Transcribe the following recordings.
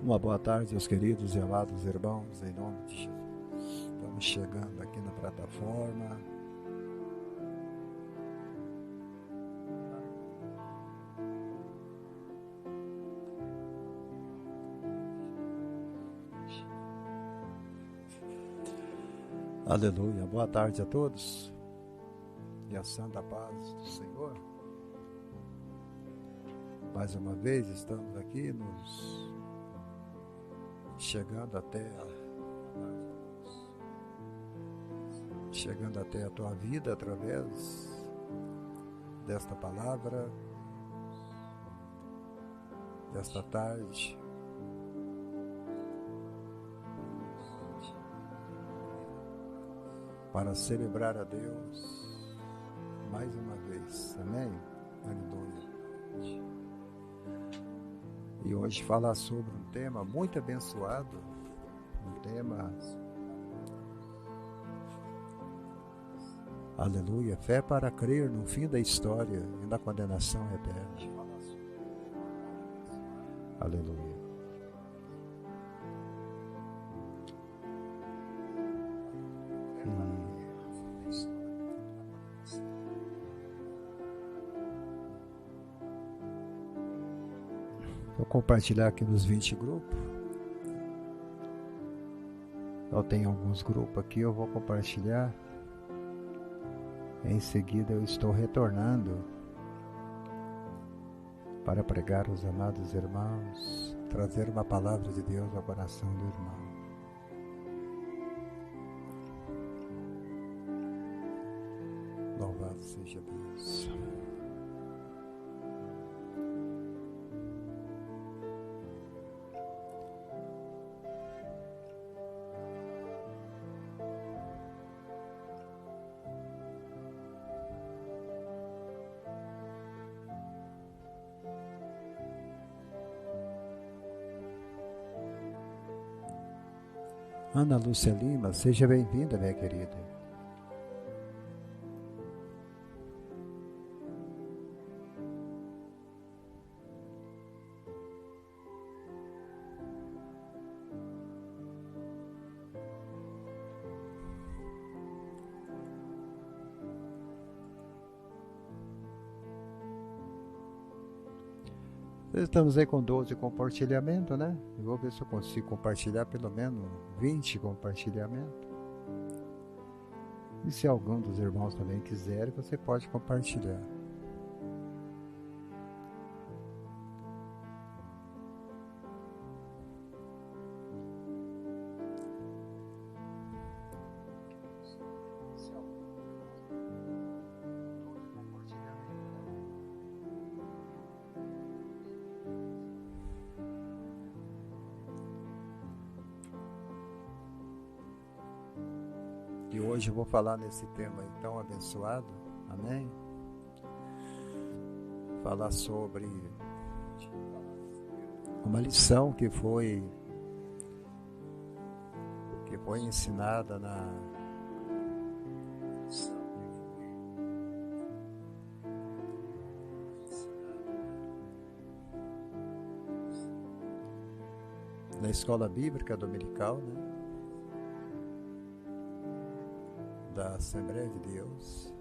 Uma boa tarde aos queridos e amados irmãos, em nome de Jesus. Estamos chegando aqui na plataforma. Aleluia. Boa tarde a todos e a santa paz do Senhor. Mais uma vez estamos aqui chegando até a tua vida através desta palavra, desta tarde. Para celebrar a Deus mais uma vez, amém? Aleluia. E hoje falar sobre um tema muito abençoado, um tema, aleluia, fé para crer no fim da história e na condenação eterna. Aleluia. Vou compartilhar aqui nos 20 grupos. Eu tenho alguns grupos aqui, eu vou compartilhar. Em seguida eu estou retornando para pregar aos amados irmãos, trazer uma palavra de Deus ao coração do irmão. Louvado seja Deus. Ana Lúcia Lima, seja bem-vinda, minha querida. Estamos aí com 12 compartilhamentos, né? Eu vou ver se eu consigo compartilhar pelo menos 20 compartilhamentos. E se algum dos irmãos também quiser, você pode compartilhar. E hoje eu vou falar nesse tema aí tão abençoado, amém? Falar sobre uma lição que foi ensinada na escola bíblica dominical, né? Da Assembleia de Deus.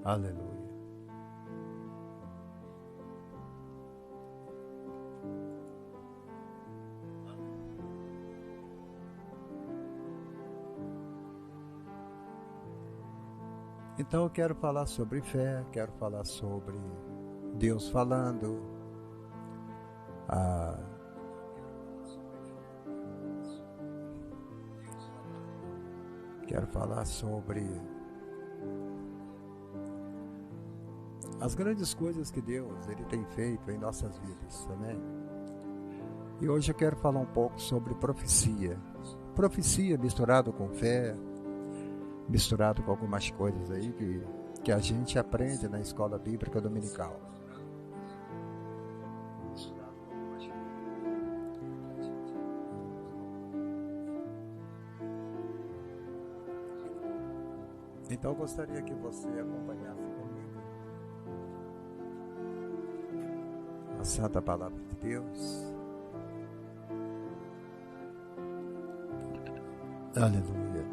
Aleluia. Então eu quero falar sobre fé, quero falar sobre Deus falando, quero falar sobre as grandes coisas que Deus ele tem feito em nossas vidas, amém? E hoje eu quero falar um pouco sobre profecia. Profecia misturado com fé, misturado com algumas coisas aí que a gente aprende na escola bíblica dominical. Então eu gostaria que você acompanhasse comigo a Santa Palavra de Deus. Aleluia.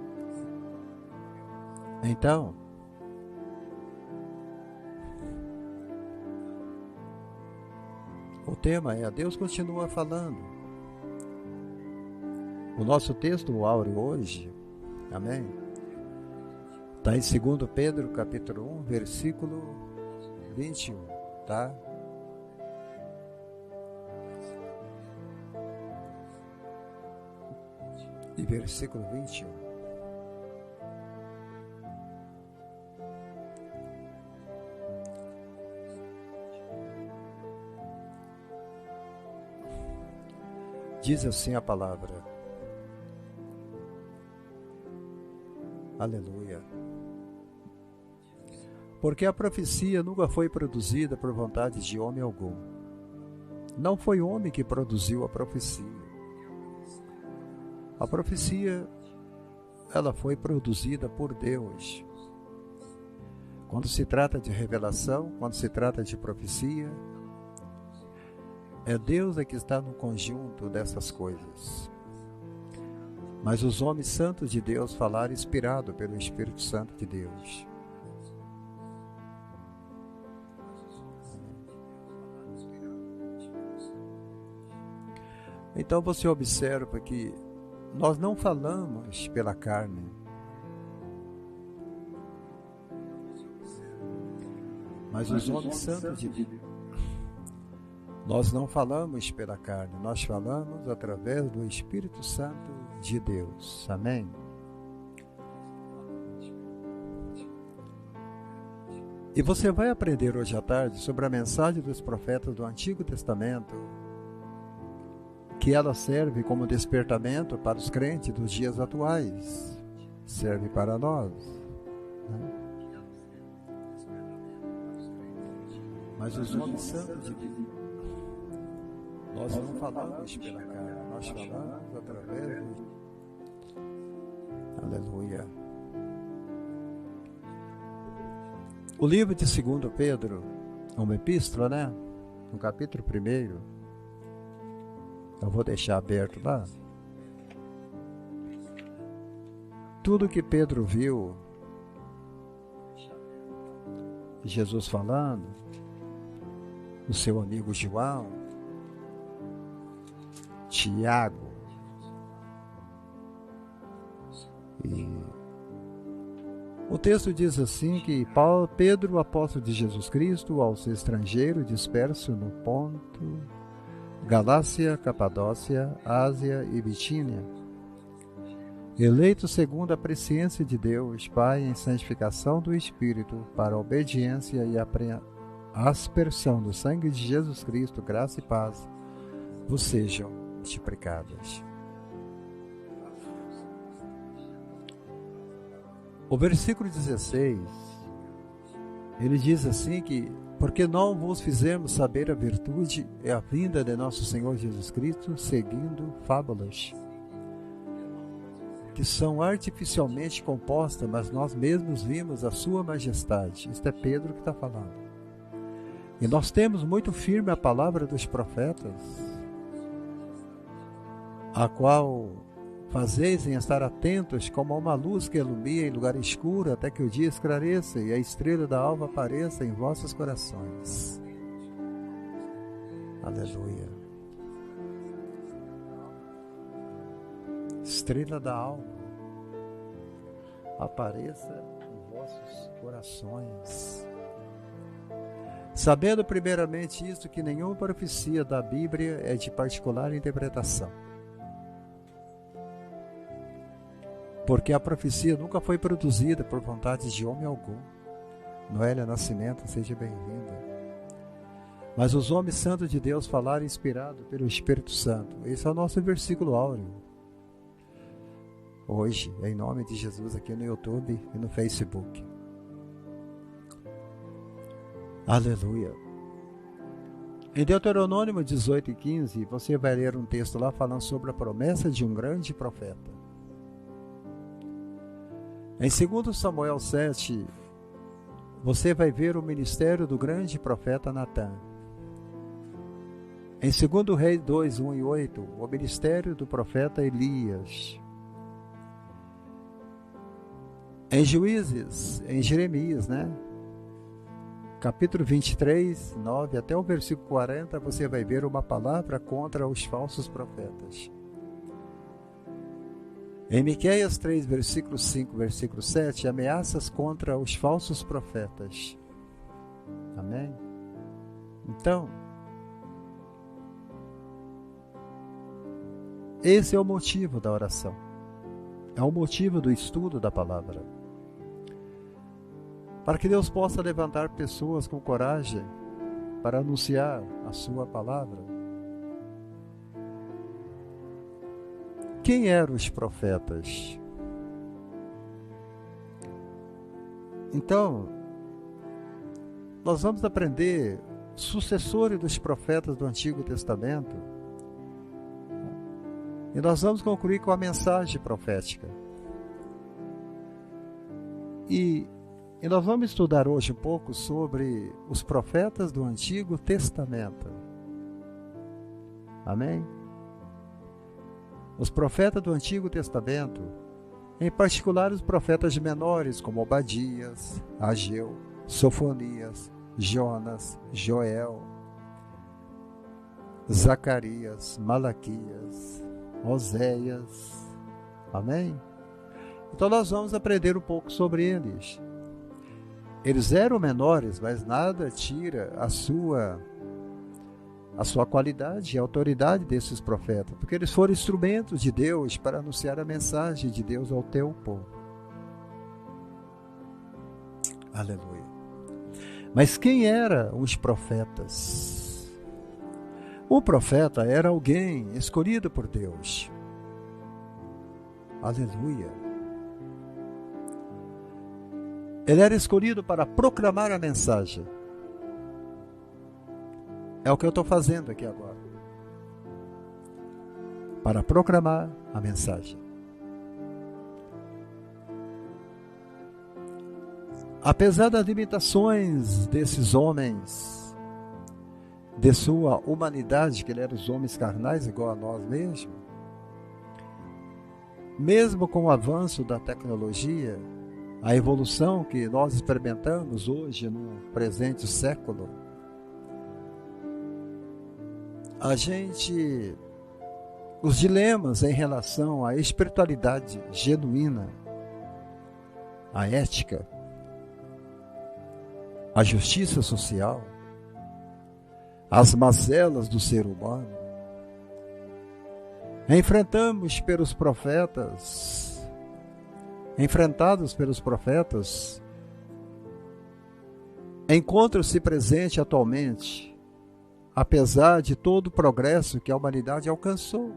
Então, o tema é: Deus continua falando. O nosso texto áureo hoje, amém? Está em 2 Pedro, capítulo 1, versículo 21, tá? E versículo 21. Diz assim a palavra. Aleluia. Porque a profecia nunca foi produzida por vontade de homem algum. Não foi o homem que produziu a profecia. A profecia, ela foi produzida por Deus. Quando se trata de revelação, quando se trata de profecia, é Deus que está no conjunto dessas coisas. Mas os homens santos de Deus falaram inspirado pelo Espírito Santo de Deus. Então você observa que nós não falamos pela carne. Mas os homens santos de Deus, nós não falamos pela carne, nós falamos através do Espírito Santo de Deus. Amém? E você vai aprender hoje à tarde sobre a mensagem dos profetas do Antigo Testamento, que ela serve como despertamento para os crentes dos dias atuais. Serve para nós, né? Mas os homens santos de Deus, nós não falamos pela carne, nós falamos através do... Aleluia. O livro de 2 Pedro, uma epístola, né? No capítulo 1, eu vou deixar aberto lá. Tudo que Pedro viu, Jesus falando, o seu amigo João, Tiago, e o texto diz assim que Pedro, apóstolo de Jesus Cristo, aos estrangeiros dispersos no Ponto, Galácia, Capadócia, Ásia e Bitínia, eleito segundo a presciência de Deus, Pai, em santificação do Espírito, para a obediência e a aspersão do sangue de Jesus Cristo, graça e paz vos sejam multiplicadas. O versículo 16, ele diz assim que: porque não vos fizemos saber a virtude e a vinda de nosso Senhor Jesus Cristo, seguindo fábulas, que são artificialmente compostas, mas nós mesmos vimos a sua majestade. Isto é Pedro que está falando. E nós temos muito firme a palavra dos profetas, a qual fazeis em estar atentos como a uma luz que ilumina em lugar escuro, até que o dia esclareça e a estrela da alva apareça em vossos corações. Aleluia. Estrela da alva apareça em vossos corações. Sabendo primeiramente isto, que nenhuma profecia da Bíblia é de particular interpretação. Porque a profecia nunca foi produzida por vontade de homem algum. Noélia Nascimento, seja bem-vinda. Mas os homens santos de Deus falaram inspirado pelo Espírito Santo. Esse é o nosso versículo áureo. Hoje, em nome de Jesus, aqui no YouTube e no Facebook. Aleluia. Em Deuteronômio 18:15, você vai ler um texto lá falando sobre a promessa de um grande profeta. Em 2 Samuel 7, você vai ver o ministério do grande profeta Natã. Em 2 Reis 2, 1 e 8, o ministério do profeta Elias. Em Juízes, em Jeremias, capítulo 23, 9 até o versículo 40, você vai ver uma palavra contra os falsos profetas. Em Miqueias 3, versículo 5, versículo 7, ameaças contra os falsos profetas. Amém? Então, esse é o motivo da oração. É o motivo do estudo da palavra. Para que Deus possa levantar pessoas com coragem para anunciar a sua palavra. Quem eram os profetas? Então, nós vamos aprender sucessores dos profetas do Antigo Testamento. E nós vamos concluir com a mensagem profética. E nós vamos estudar hoje um pouco sobre os profetas do Antigo Testamento. Amém? Os profetas do Antigo Testamento, em particular os profetas menores, como Obadias, Ageu, Sofonias, Jonas, Joel, Zacarias, Malaquias, Oséias. Amém? Então nós vamos aprender um pouco sobre eles. Eles eram menores, mas nada tira a sua qualidade e a autoridade desses profetas, porque eles foram instrumentos de Deus para anunciar a mensagem de Deus ao teu povo. Aleluia. Mas quem eram os profetas? O profeta era alguém escolhido por Deus. Aleluia. Ele era escolhido para proclamar a mensagem. É o que eu estou fazendo aqui agora. Para proclamar a mensagem. Apesar das limitações desses homens, de sua humanidade, que eles eram os homens carnais igual a nós mesmos, mesmo com o avanço da tecnologia, a evolução que nós experimentamos hoje no presente século, os dilemas em relação à espiritualidade genuína, à ética, à justiça social, às mazelas do ser humano, enfrentados pelos profetas, encontram-se presente atualmente, apesar de todo o progresso que a humanidade alcançou.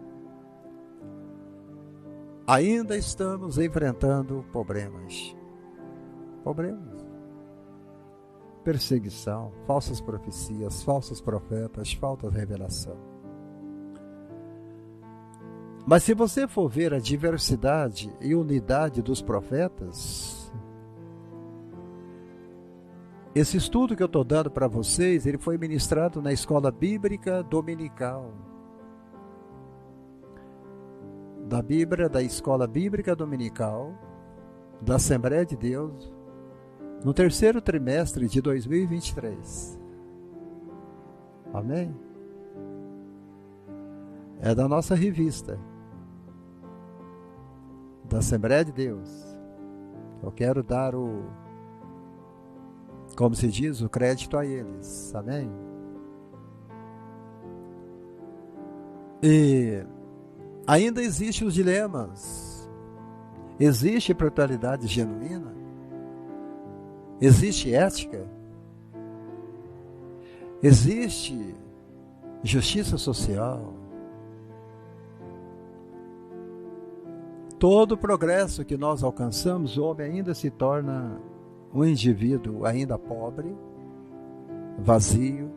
Ainda estamos enfrentando problemas. Perseguição, falsas profecias, falsos profetas, falta de revelação. Mas se você for ver a diversidade e unidade dos profetas, esse estudo que eu estou dando para vocês, ele foi ministrado na Escola Bíblica Dominical. Da Escola Bíblica Dominical, da Assembleia de Deus, no terceiro trimestre de 2023. Amém? É da nossa revista, da Assembleia de Deus. Eu quero dar como se diz, o crédito a eles. Amém? E ainda existem os dilemas. Existe espiritualidade genuína? Existe ética? Existe justiça social? Todo o progresso que nós alcançamos, o homem ainda se torna um indivíduo ainda pobre, vazio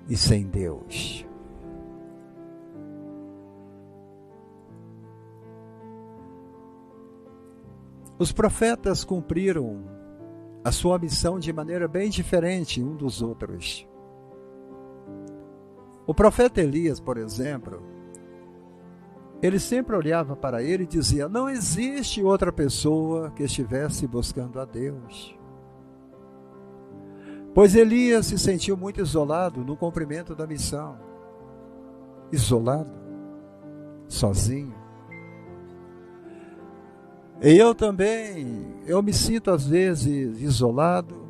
e sem Deus. Os profetas cumpriram a sua missão de maneira bem diferente um dos outros. O profeta Elias, por exemplo, ele sempre olhava para ele e dizia: não existe outra pessoa que estivesse buscando a Deus. Pois Elias se sentiu muito isolado no cumprimento da missão. Isolado, sozinho. E eu também, eu me sinto às vezes isolado,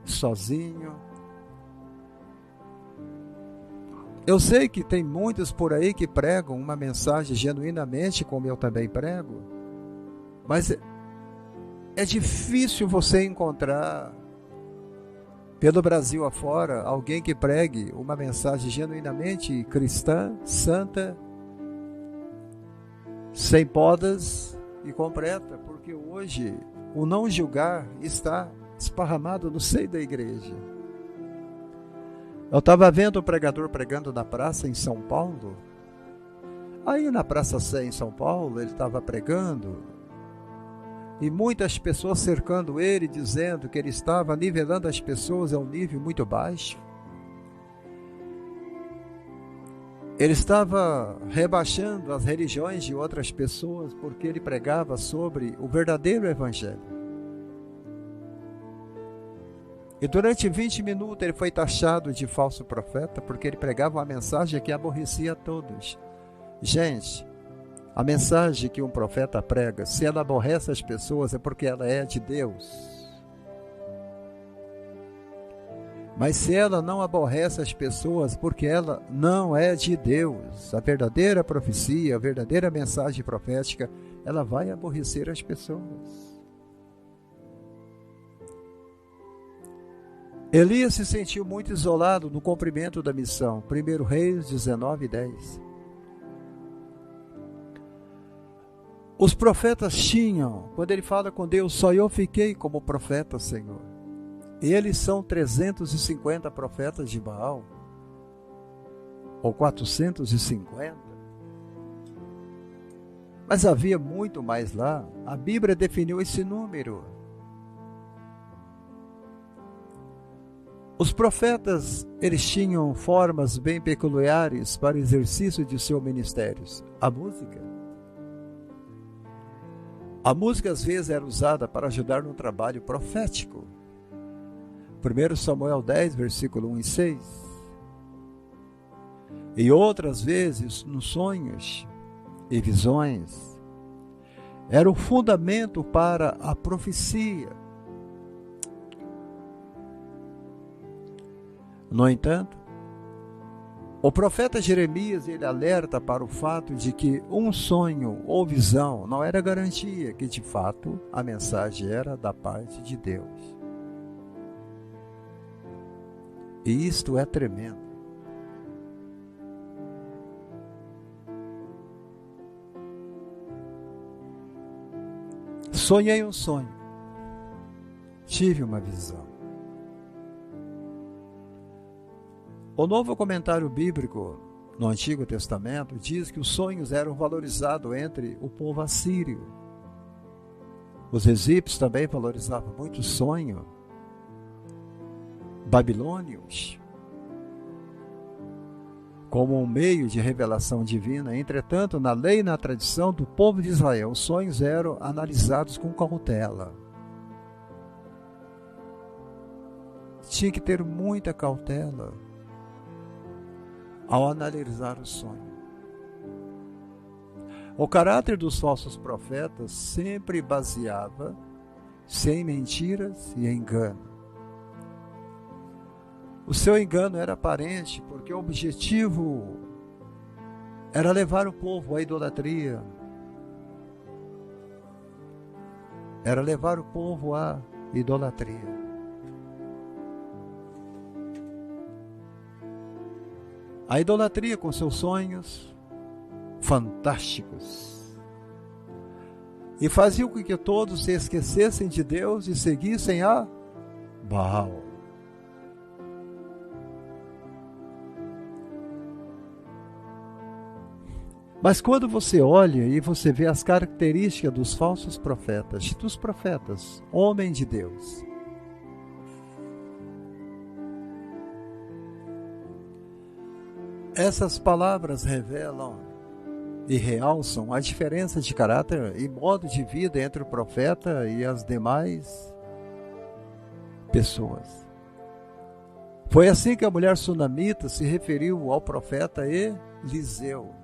sozinho. Eu sei que tem muitos por aí que pregam uma mensagem genuinamente, como eu também prego, mas é difícil você encontrar, pelo Brasil afora, alguém que pregue uma mensagem genuinamente cristã, santa, sem podas e completa, porque hoje o não julgar está esparramado no seio da igreja. Eu estava vendo um pregador pregando na praça em São Paulo. Aí na Praça Sé em São Paulo, ele estava pregando e muitas pessoas cercando ele, dizendo que ele estava nivelando as pessoas a um nível muito baixo. Ele estava rebaixando as religiões de outras pessoas porque ele pregava sobre o verdadeiro evangelho. E durante 20 minutos ele foi taxado de falso profeta porque ele pregava uma mensagem que aborrecia a todos. Gente, a mensagem que um profeta prega, se ela aborrece as pessoas, é porque ela é de Deus. Mas se ela não aborrece as pessoas, porque ela não é de Deus, a verdadeira profecia, a verdadeira mensagem profética, ela vai aborrecer as pessoas. Elias se sentiu muito isolado no cumprimento da missão. 1 Reis 19:10. Os profetas tinham, quando ele fala com Deus, só eu fiquei como profeta, Senhor. Eles são 350 profetas de Baal, ou 450. Mas havia muito mais lá. A Bíblia definiu esse número. Os profetas, eles tinham formas bem peculiares para o exercício de seus ministérios. A música. A música às vezes era usada para ajudar no trabalho profético. 1 Samuel 10, versículo 1 e 6. E outras vezes, nos sonhos e visões, era o fundamento para a profecia. No entanto, o profeta Jeremias, ele alerta para o fato de que um sonho ou visão não era garantia que de fato a mensagem era da parte de Deus. E isto é tremendo. Sonhei um sonho. Tive uma visão. O novo comentário bíblico no Antigo Testamento diz que os sonhos eram valorizados entre o povo assírio. Os egípcios também valorizavam muito o sonho. Babilônios, como um meio de revelação divina. Entretanto, na lei e na tradição do povo de Israel, os sonhos eram analisados com cautela. Tinha que ter muita cautela ao analisar o sonho. O caráter dos falsos profetas sempre baseava-se em mentiras e engano. O seu engano era aparente, porque o objetivo era levar o povo à idolatria. Era levar o povo à idolatria. A idolatria com seus sonhos fantásticos. E fazia com que todos se esquecessem de Deus e seguissem a Baal. Mas quando você olha e você vê as características dos falsos profetas, dos profetas, homens de Deus, essas palavras revelam e realçam a diferença de caráter e modo de vida entre o profeta e as demais pessoas. Foi assim que a mulher sunamita se referiu ao profeta Eliseu.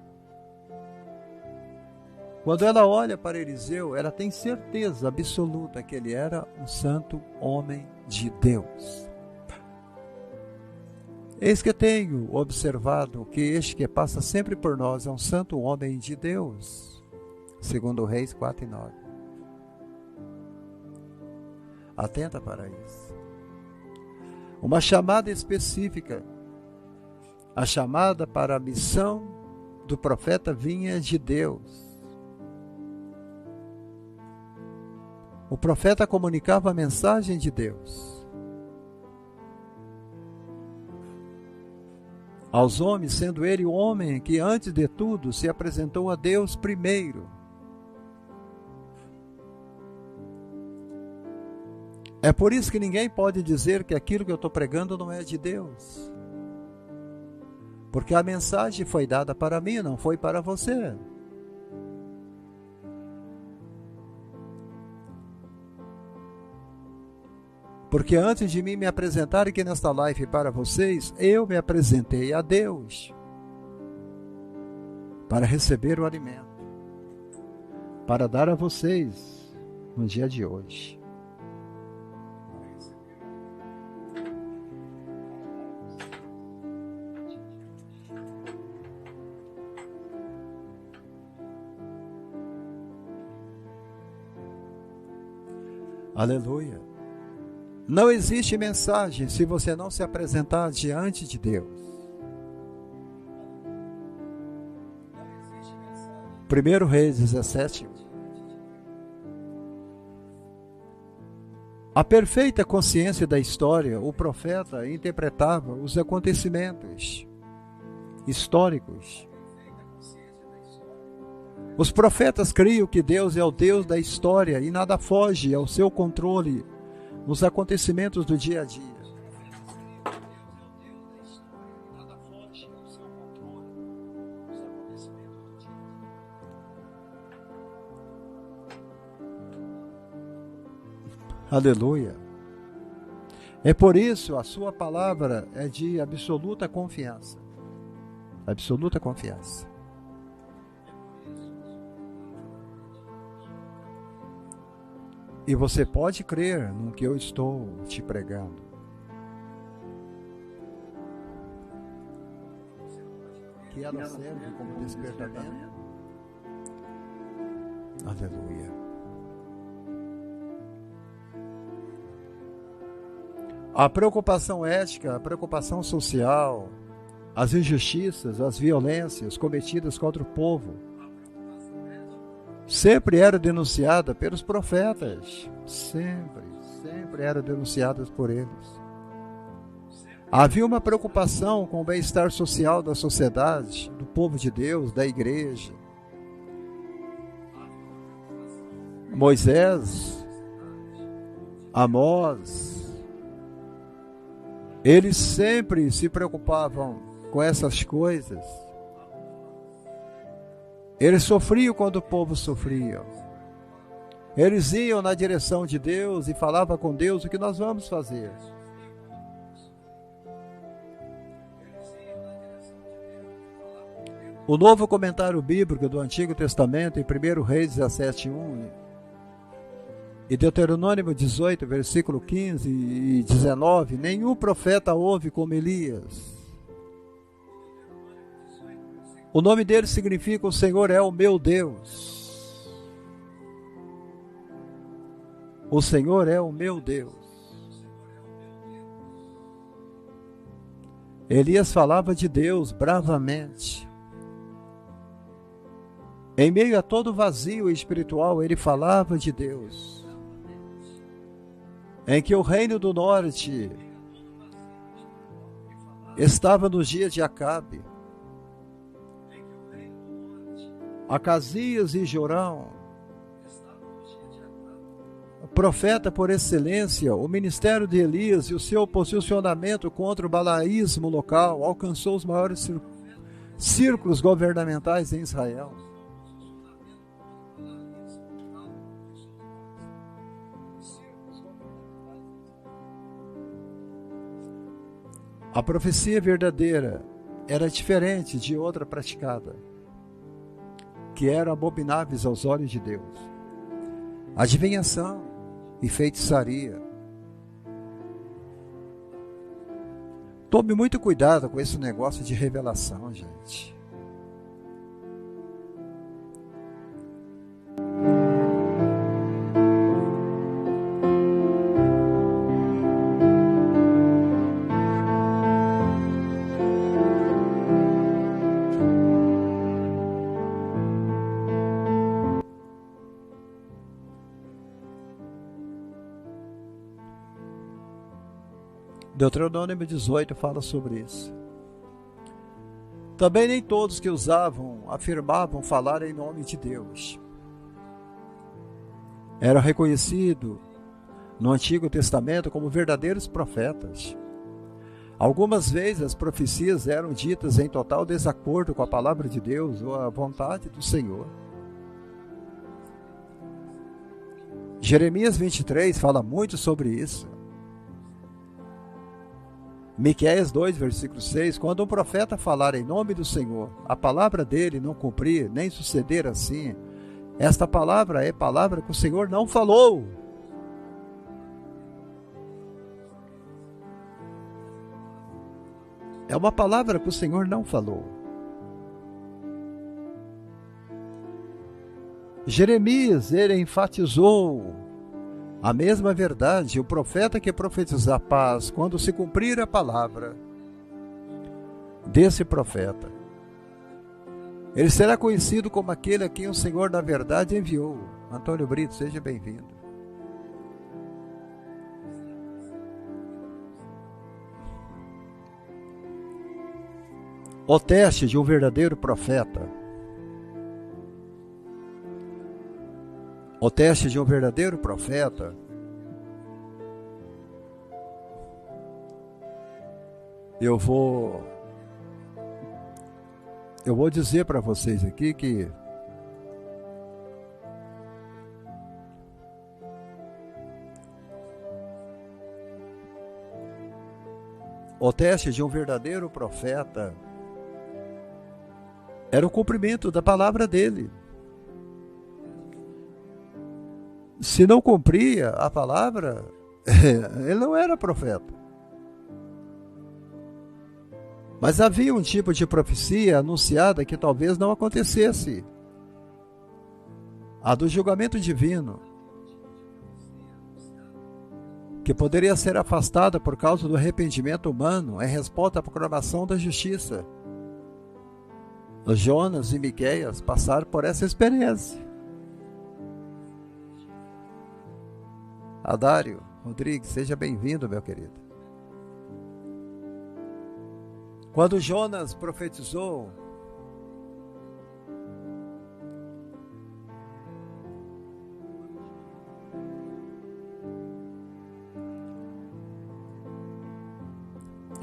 Quando ela olha para Eliseu, ela tem certeza absoluta que ele era um santo homem de Deus. Eis que tenho observado que este que passa sempre por nós é um santo homem de Deus, segundo Reis 4:9. Atenta para isso. Uma chamada específica, a chamada para a missão do profeta vinha de Deus. O profeta comunicava a mensagem de Deus aos homens, sendo ele o homem que antes de tudo se apresentou a Deus primeiro. É por isso que ninguém pode dizer que aquilo que eu estou pregando não é de Deus. Porque a mensagem foi dada para mim, não foi para você. Porque antes de mim me apresentar aqui nesta live para vocês, eu me apresentei a Deus para receber o alimento, para dar a vocês no dia de hoje. Aleluia. Não existe mensagem se você não se apresentar diante de Deus. 1 Reis 17. A perfeita consciência da história, o profeta interpretava os acontecimentos históricos. Os profetas criam que Deus é o Deus da história e nada foge ao seu controle nos acontecimentos do dia a dia. Aleluia. É por isso a sua palavra é de absoluta confiança. Absoluta confiança. E você pode crer no que eu estou te pregando. Que ela serve como despertamento. Aleluia. A preocupação ética, a preocupação social, as injustiças, as violências cometidas contra o povo, sempre era denunciada pelos profetas. Sempre eram denunciadas por eles. Havia uma preocupação com o bem-estar social da sociedade, do povo de Deus, da igreja. Moisés, Amós, eles sempre se preocupavam com essas coisas. Eles sofriam quando o povo sofria. Eles iam na direção de Deus e falavam com Deus o que nós vamos fazer. O novo comentário bíblico do Antigo Testamento, em 1 Reis 17:1 e Deuteronômio 18, versículo 15 e 19, nenhum profeta houve como Elias. O nome dele significa: o Senhor é o meu Deus. O Senhor é o meu Deus. Elias falava de Deus bravamente. Em meio a todo vazio espiritual, ele falava de Deus. Em que o reino do norte estava nos dias de Acabe. Acasias e Jorão, profeta por excelência, o ministério de Elias e o seu posicionamento contra o balaísmo local alcançou os maiores círculos governamentais em Israel. A profecia verdadeira era diferente de outra praticada, que eram abomináveis aos olhos de Deus. Adivinhação e feitiçaria. Tome muito cuidado com esse negócio de revelação, gente. Deuteronômio 18 fala sobre isso. Também nem todos que usavam afirmavam falar em nome de Deus. Era reconhecido no Antigo Testamento como verdadeiros profetas. Algumas vezes as profecias eram ditas em total desacordo com a palavra de Deus ou a vontade do Senhor. Jeremias 23 fala muito sobre isso. Miqueias 2, versículo 6, quando um profeta falar em nome do Senhor, a palavra dele não cumprir, nem suceder assim, esta palavra é palavra que o Senhor não falou. É uma palavra que o Senhor não falou. Jeremias, ele enfatizou a mesma verdade, o profeta que profetizar paz, quando se cumprir a palavra desse profeta, ele será conhecido como aquele a quem o Senhor na verdade enviou. Antônio Brito, seja bem-vindo. O teste de um verdadeiro profeta. O teste de um verdadeiro profeta eu vou dizer para vocês aqui que o teste de um verdadeiro profeta era o cumprimento da palavra dele. Se não cumpria a palavra, ele não era profeta. Mas havia um tipo de profecia anunciada que talvez não acontecesse. A do julgamento divino, que poderia ser afastada por causa do arrependimento humano em resposta à proclamação da justiça. Jonas e Miqueias passaram por essa experiência. Adário Rodrigues, seja bem-vindo, meu querido. Quando Jonas profetizou,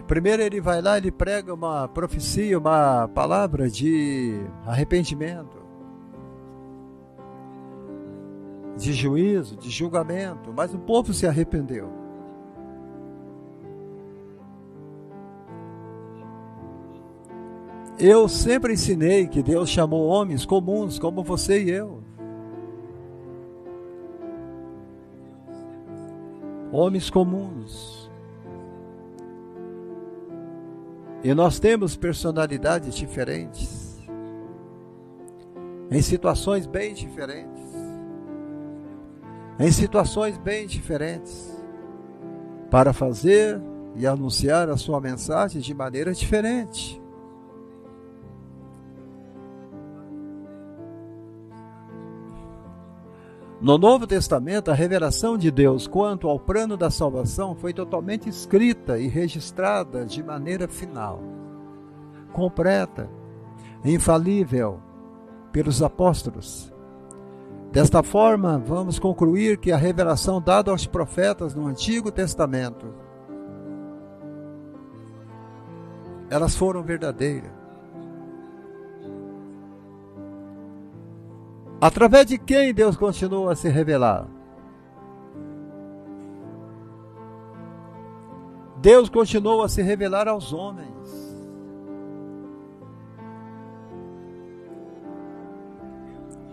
primeiro ele vai lá, ele prega uma profecia, uma palavra de arrependimento, de juízo, de julgamento, mas o povo se arrependeu. Eu sempre ensinei que Deus chamou homens comuns como você e eu. Homens comuns. E nós temos personalidades diferentes, em situações bem diferentes. Em situações bem diferentes, para fazer e anunciar a sua mensagem de maneira diferente. No Novo Testamento, a revelação de Deus quanto ao plano da salvação foi totalmente escrita e registrada de maneira final, completa, infalível, pelos apóstolos. Desta forma, vamos concluir que a revelação dada aos profetas no Antigo Testamento, elas foram verdadeiras. Através de quem Deus continua a se revelar? Deus continuou a se revelar aos homens.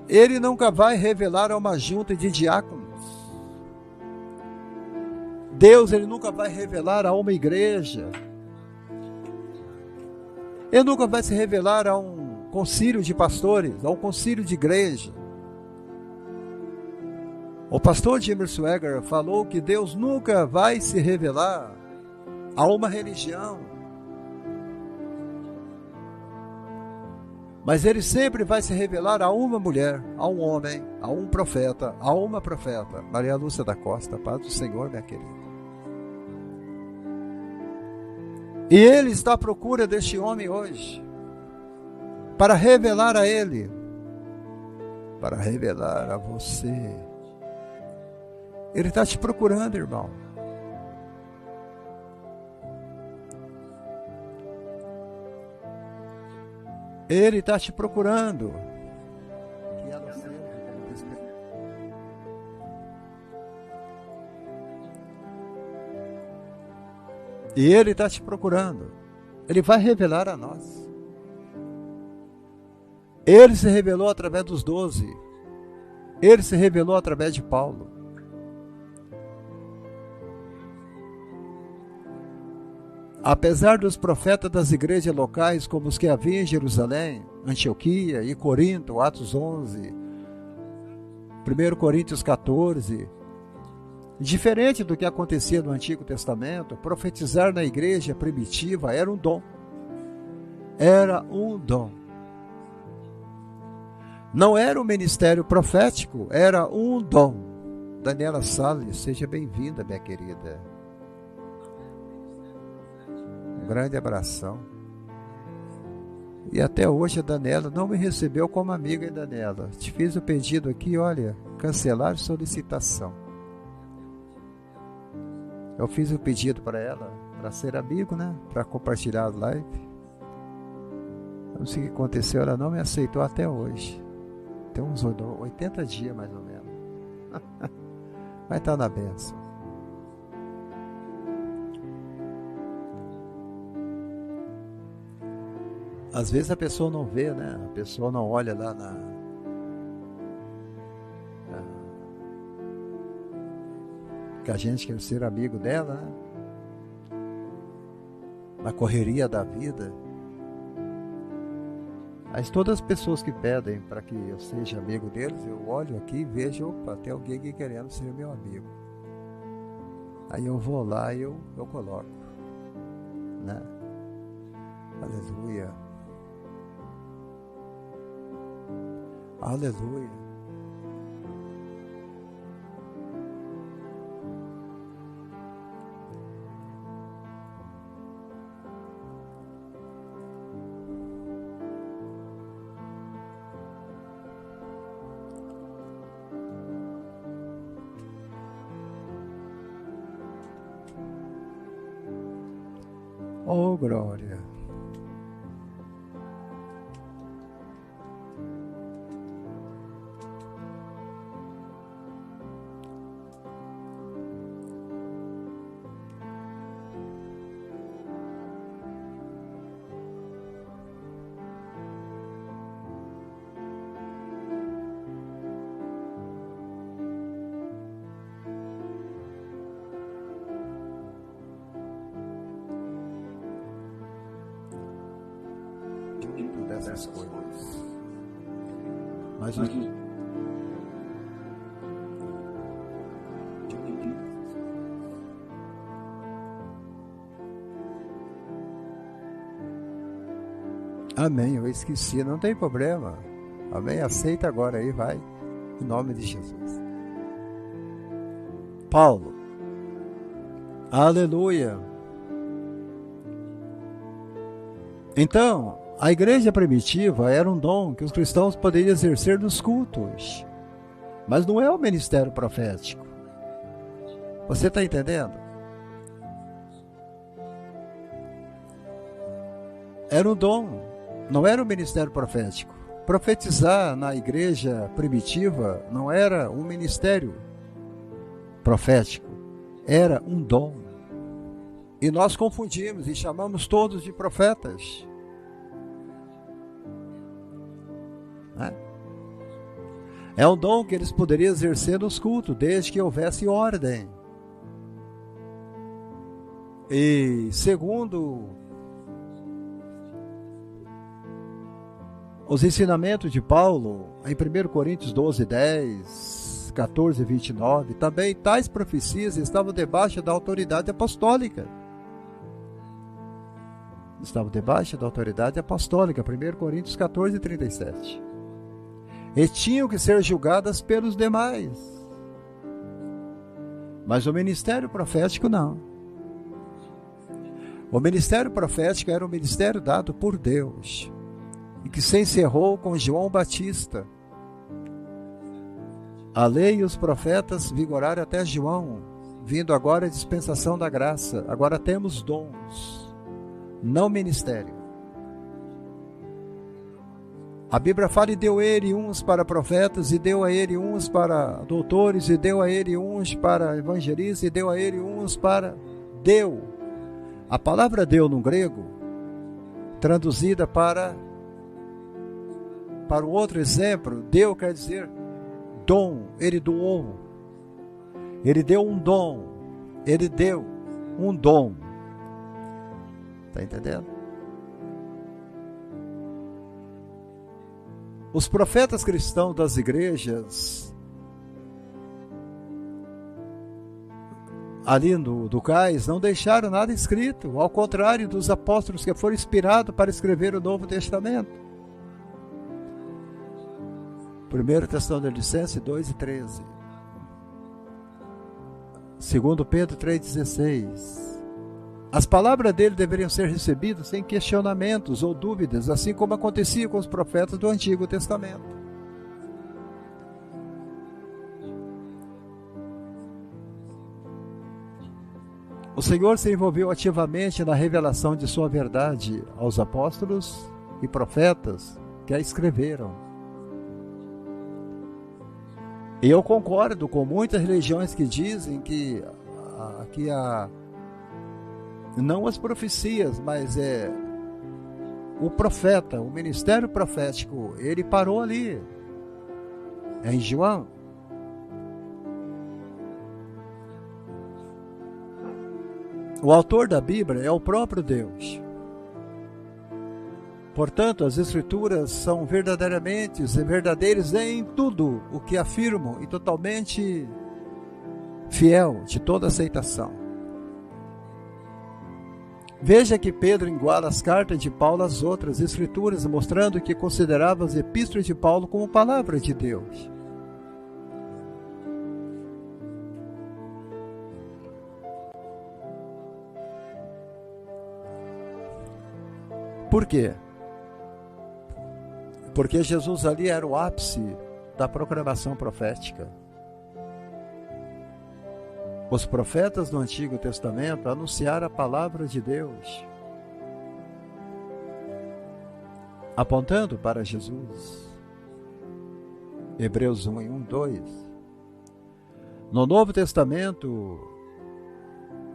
Ele nunca vai revelar a uma junta de diáconos. Deus, ele nunca vai revelar a uma igreja. Ele nunca vai se revelar a um concílio de pastores, a um concílio de igreja. O pastor Jimmy Swaggart falou que Deus nunca vai se revelar a uma religião. Mas ele sempre vai se revelar a uma mulher, a um homem, a um profeta, a uma profeta. Maria Lúcia da Costa, paz do Senhor, minha querida. E ele está à procura deste homem hoje, para revelar a ele, para revelar a você. Ele está te procurando, irmão. Ele está te procurando. E Ele está te procurando. Ele vai revelar a nós. Ele se revelou através dos 12. Ele se revelou através de Paulo. Apesar dos profetas das igrejas locais, como os que havia em Jerusalém, Antioquia e Corinto, Atos 11, 1 Coríntios 14, diferente do que acontecia no Antigo Testamento, profetizar na igreja primitiva era um dom. Era um dom. Não era um ministério profético, era um dom. Daniela Salles, seja bem-vinda, minha querida. Grande abração. E até hoje a Daniela não me recebeu como amiga, hein, Daniela? Te fiz o pedido aqui, olha, cancelar solicitação. Eu fiz o pedido para ela, para ser amigo, né? Para compartilhar a live. Não sei o que aconteceu, ela não me aceitou até hoje. Tem uns 80 dias mais ou menos. Vai estar na bênção. Às vezes a pessoa não vê, né? A pessoa não olha lá que a gente quer ser amigo dela, né? Na correria da vida. Mas todas as pessoas que pedem para que eu seja amigo deles, eu olho aqui e vejo, opa, tem alguém aqui querendo ser meu amigo. Aí eu vou lá e eu coloco, né? Aleluia. Aleluia. Oh, glória. Dessas coisas. Mas amém, eu esqueci, não tem problema. Amém, aceita agora aí, vai. Em nome de Jesus. Paulo. Aleluia. Então, A igreja primitiva era um dom que os cristãos poderiam exercer nos cultos, mas não é o ministério profético. Você está entendendo? Era um dom, não era o ministério profético. Profetizar na igreja primitiva não era um ministério profético, era um dom. E nós confundimos e chamamos todos de profetas. É um dom que eles poderiam exercer nos cultos, desde que houvesse ordem. E segundo os ensinamentos de Paulo, em 1 Coríntios 12, 10, 14 e 29, também tais profecias estavam debaixo da autoridade apostólica. Estavam debaixo da autoridade apostólica, 1 Coríntios 14 e 37. E tinham que ser julgadas pelos demais. Mas o ministério profético não. O ministério profético era um ministério dado por Deus, e que se encerrou com João Batista. A lei e os profetas vigoraram até João, vindo agora a dispensação da graça. Agora temos dons, não ministério. A Bíblia fala: e deu ele uns para profetas, e deu a ele uns para doutores, e deu a ele uns para evangelistas, e deu a ele uns para... Deu. A palavra deu no grego, traduzida para o outro exemplo, deu quer dizer dom, ele doou. Ele deu um dom, ele deu um dom. Está entendendo? Os profetas cristãos das igrejas ali do cais não deixaram nada escrito, ao contrário dos apóstolos que foram inspirados para escrever o Novo Testamento. 1 Tessalonicenses 2 e 13. 2 Pedro 3,16. As palavras dele deveriam ser recebidas sem questionamentos ou dúvidas, assim como acontecia com os profetas do Antigo Testamento. O Senhor se envolveu ativamente na revelação de sua verdade aos apóstolos e profetas que a escreveram. E eu concordo com muitas religiões que dizem que não as profecias, mas o profeta, o ministério profético, ele parou ali, em João. O autor da Bíblia é o próprio Deus. Portanto, as Escrituras são verdadeiras em tudo o que afirmam e totalmente fiel de toda aceitação. Veja que Pedro iguala as cartas de Paulo às outras Escrituras, mostrando que considerava as epístolas de Paulo como palavra de Deus. Por quê? Porque Jesus ali era o ápice da proclamação profética. Os profetas do Antigo Testamento anunciaram a palavra de Deus, apontando para Jesus. Hebreus 1, 1, 2. No Novo Testamento,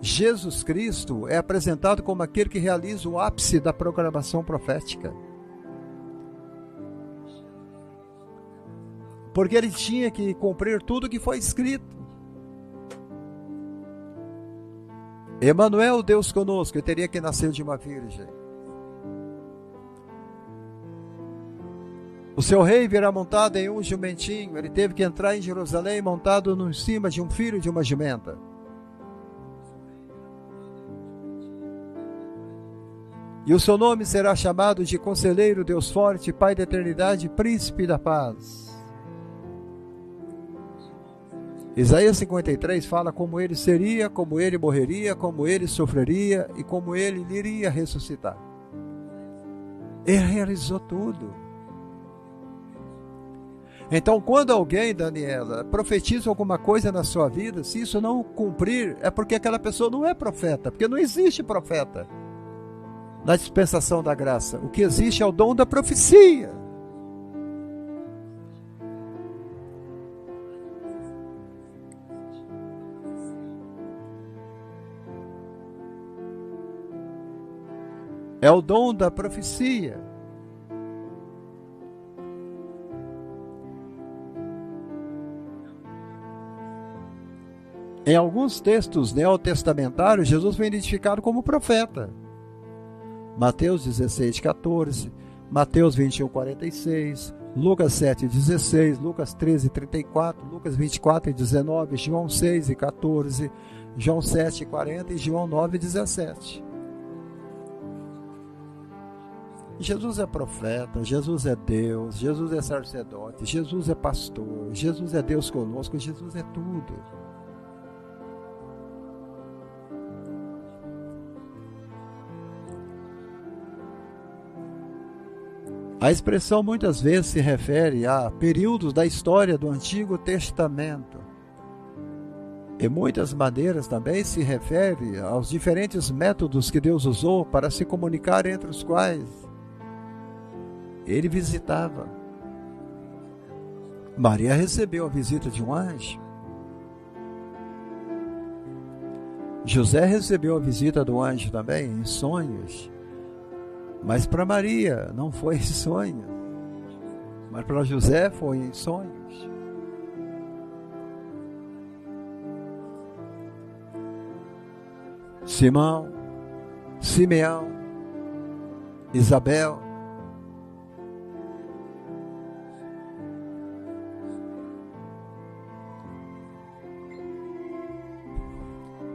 Jesus Cristo é apresentado como aquele que realiza o ápice da proclamação profética. Porque ele tinha que cumprir tudo que foi escrito. Emanuel, Deus conosco, ele teria que nascer de uma virgem. O seu rei virá montado em um jumentinho. Ele teve que entrar em Jerusalém montado em cima de um filho de uma jumenta. E o seu nome será chamado de Conselheiro, Deus Forte, Pai da Eternidade, Príncipe da Paz. Isaías 53 fala como ele seria, como ele morreria, como ele sofreria e como ele iria ressuscitar. Ele realizou tudo. Então, quando alguém, Daniela, profetiza alguma coisa na sua vida, se isso não cumprir, é porque aquela pessoa não é profeta, porque não existe profeta na dispensação da graça. O que existe é o dom da profecia. É o dom da profecia. Em alguns textos neotestamentários, Jesus foi identificado como profeta. Mateus 16:14, Mateus 21:46, Lucas 7:16, Lucas 13:34, Lucas 24:19, João 6:14, João 7:40 e João 9:17. Jesus é profeta, Jesus é Deus, Jesus é sacerdote, Jesus é pastor, Jesus é Deus conosco, Jesus é tudo. A expressão muitas vezes se refere a períodos da história do Antigo Testamento. E muitas maneiras também se refere aos diferentes métodos que Deus usou para se comunicar, entre os quais ele visitava. Maria recebeu a visita de um anjo. José recebeu a visita do anjo também, em sonhos. Mas para Maria não foi em sonho, mas para José foi em sonhos. Simão, Simeão, Isabel.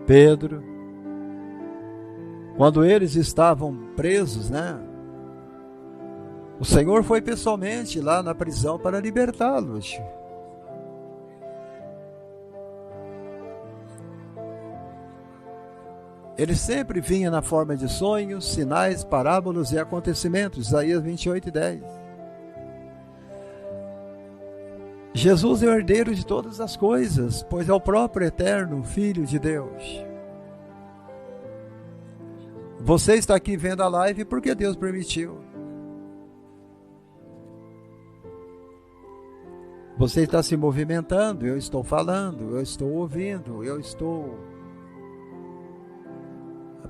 Pedro. Quando eles estavam presos, o Senhor foi pessoalmente lá na prisão para libertá-los. Ele sempre vinha na forma de sonhos, sinais, parábolas e acontecimentos. Isaías 28:10. Jesus é o herdeiro de todas as coisas, pois é o próprio eterno Filho de Deus. Você está aqui vendo a live porque Deus permitiu. Você está se movimentando, eu estou falando, eu estou ouvindo, eu estou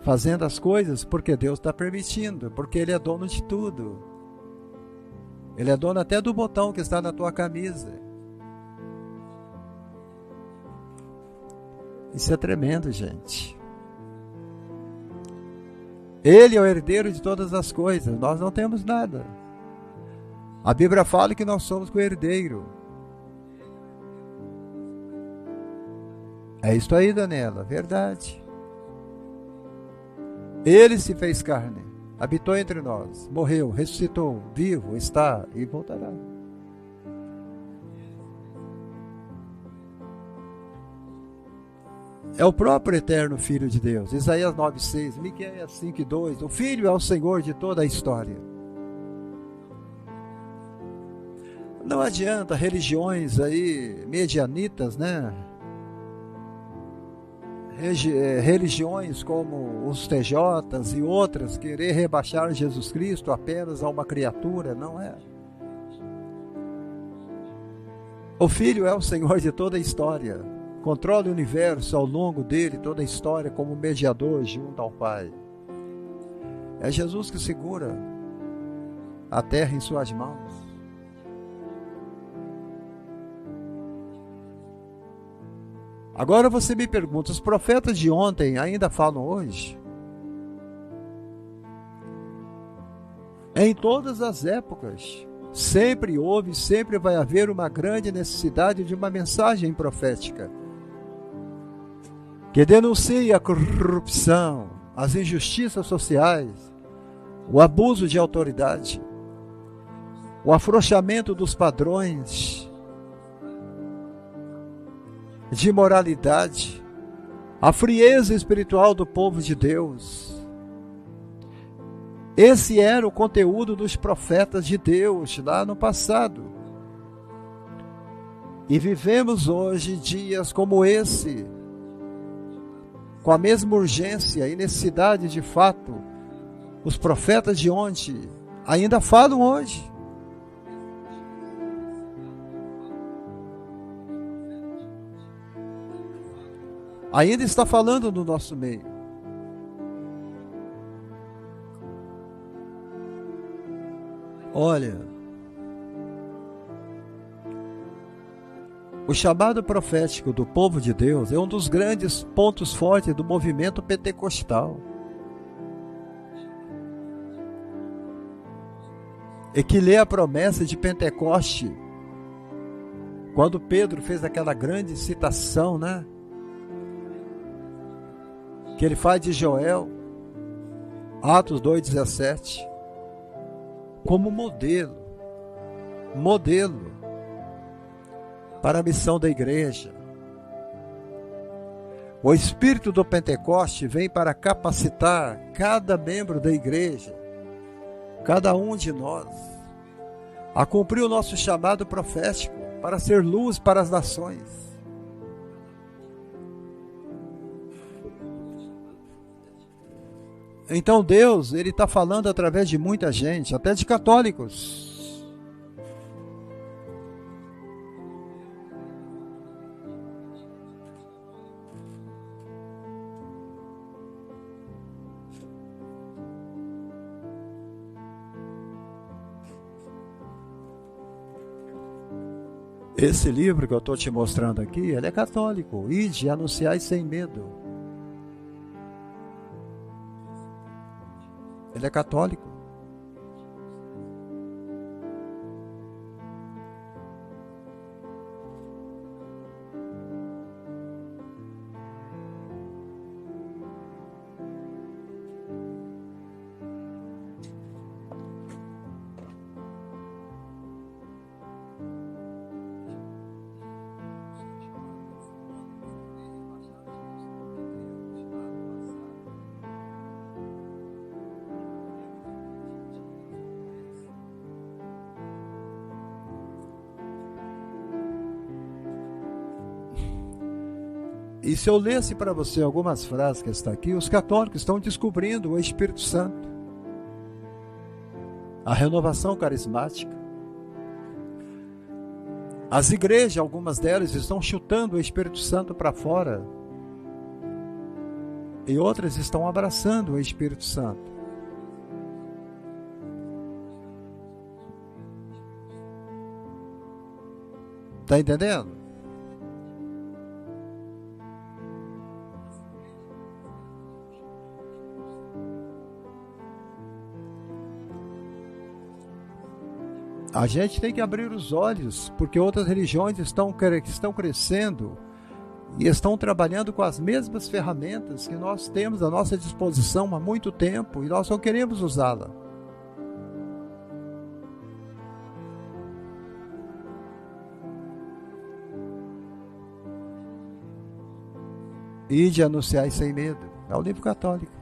fazendo as coisas porque Deus está permitindo, porque Ele é dono de tudo. Ele é dono até do botão que está na tua camisa. Isso é tremendo, gente. Ele é o herdeiro de todas as coisas, nós não temos nada. A Bíblia fala que nós somos o herdeiro. É isso aí, Daniela, verdade. Ele se fez carne, habitou entre nós, morreu, ressuscitou, vivo, está e voltará. É o próprio eterno Filho de Deus. Isaías 9:6, Miqueias 5:2. O Filho é o Senhor de toda a história. Não adianta religiões aí medianitas, religiões como os TJs e outras querer rebaixar Jesus Cristo apenas a uma criatura, não é. O Filho é o Senhor de toda a história. Controla o universo ao longo dele, toda a história, como mediador junto ao Pai. É Jesus que segura a terra em suas mãos. Agora você me pergunta, os profetas de ontem ainda falam hoje? Em todas as épocas, sempre houve, sempre vai haver uma grande necessidade de uma mensagem profética que denuncie a corrupção, as injustiças sociais, o abuso de autoridade, o afrouxamento dos padrões de moralidade, a frieza espiritual do povo de Deus. Esse era o conteúdo dos profetas de Deus lá no passado. E vivemos hoje dias como esse, com a mesma urgência e necessidade de fato. Os profetas de ontem ainda falam hoje. Ainda está falando no nosso meio. Olha, o chamado profético do povo de Deus é um dos grandes pontos fortes do movimento pentecostal. E que lê a promessa de Pentecoste, quando Pedro fez aquela grande citação, né? Que ele faz de Joel, Atos 2,17, como modelo para a missão da igreja. O Espírito do Pentecoste vem para capacitar cada membro da igreja, cada um de nós, a cumprir o nosso chamado profético, para ser luz para as nações. Então Deus, Ele está falando através de muita gente, até de católicos. Esse livro que eu estou te mostrando aqui, ele é católico. Ide, anunciai sem medo. Ele é católico. E se eu lesse para você algumas frases que estão aqui, os católicos estão descobrindo o Espírito Santo, a renovação carismática. As igrejas, algumas delas, estão chutando o Espírito Santo para fora, e outras estão abraçando o Espírito Santo. Está entendendo? A gente tem que abrir os olhos, porque outras religiões estão crescendo e estão trabalhando com as mesmas ferramentas que nós temos à nossa disposição há muito tempo e nós não queremos usá-la. Ide anunciar sem medo. É o livro católico.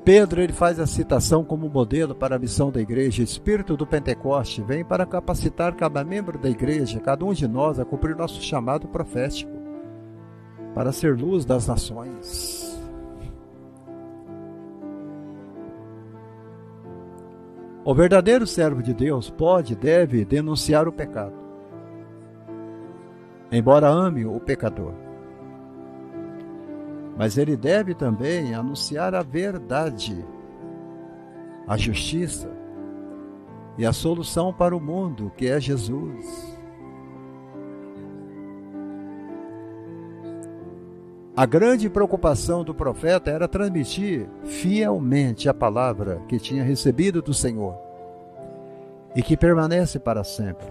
Pedro, ele faz a citação como modelo para a missão da igreja. O Espírito do Pentecoste vem para capacitar cada membro da igreja, cada um de nós, a cumprir nosso chamado profético, para ser luz das nações. O verdadeiro servo de Deus pode e deve denunciar o pecado, embora ame o pecador. Mas ele deve também anunciar a verdade, a justiça e a solução para o mundo, que é Jesus. A grande preocupação do profeta era transmitir fielmente a palavra que tinha recebido do Senhor e que permanece para sempre.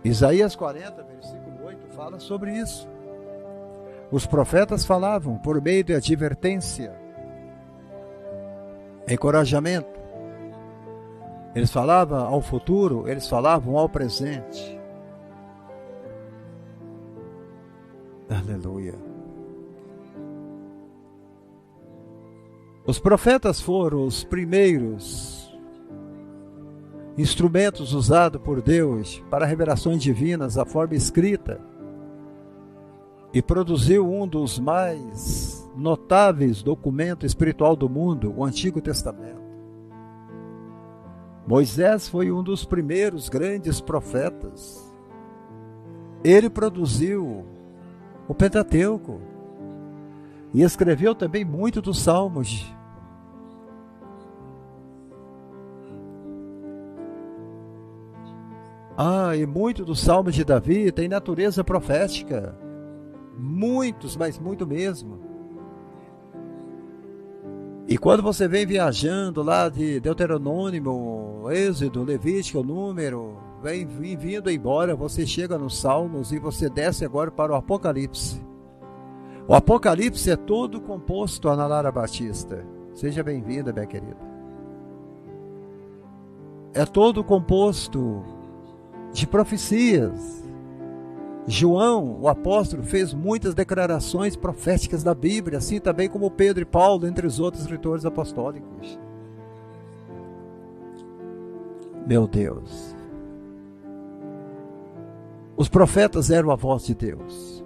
Isaías 40, versículo 8, fala sobre isso. Os profetas falavam por meio de advertência, encorajamento, Eles falavam ao futuro, eles falavam ao presente. Aleluia. Os profetas foram os primeiros instrumentos usados por Deus para revelações divinas, a forma escrita, e produziu um dos mais notáveis documentos espiritual do mundo, o Antigo Testamento. Moisés foi um dos primeiros grandes profetas. Ele produziu o Pentateuco e escreveu também muito dos Salmos. E muito dos Salmos de Davi tem natureza profética. Muitos, mas muito mesmo. E quando você vem viajando lá de Deuteronômio, Êxodo, Levítico, Número, vem vindo embora, você chega nos Salmos e você desce agora para o Apocalipse. O Apocalipse é todo composto, Ana Lara Batista. Seja bem-vinda, minha querida. É todo composto de profecias. João, o apóstolo, fez muitas declarações proféticas da Bíblia, assim também como Pedro e Paulo, entre os outros escritores apostólicos. Meu Deus. Os profetas eram a voz de Deus.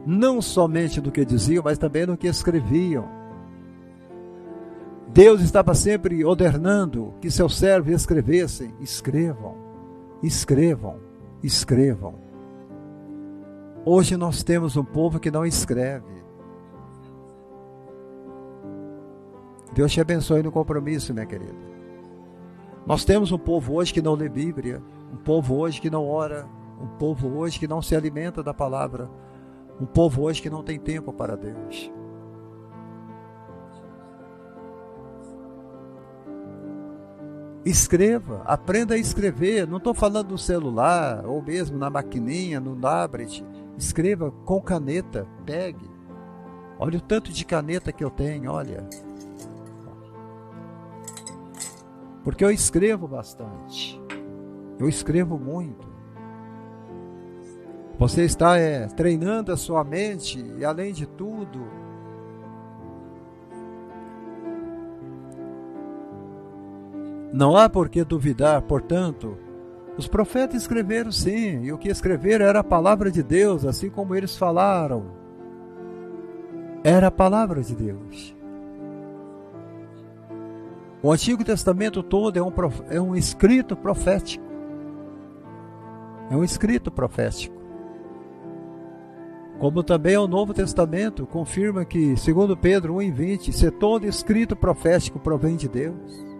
Não somente no que diziam, mas também no que escreviam. Deus estava sempre ordenando que seus servos escrevessem. Escrevam, escrevam, escrevam. Hoje nós temos um povo que não escreve. Deus te abençoe no compromisso, minha querida. Nós temos um povo hoje que não lê Bíblia, um povo hoje que não ora, um povo hoje que não se alimenta da palavra, um povo hoje que não tem tempo para Deus. Escreva, aprenda a escrever. Não estou falando no celular, ou mesmo na maquininha, no tablet. Escreva com caneta, pegue. Olha o tanto de caneta que eu tenho, olha. Porque eu escrevo bastante. Eu escrevo muito. Você está treinando a sua mente e, além de tudo, não há por que duvidar. Portanto, os profetas escreveram sim, e o que escreveram era a palavra de Deus, assim como eles falaram. Era a palavra de Deus. O Antigo Testamento todo é um escrito profético. É um escrito profético. Como também o Novo Testamento confirma que, segundo Pedro 1:20, ser todo escrito profético provém de Deus.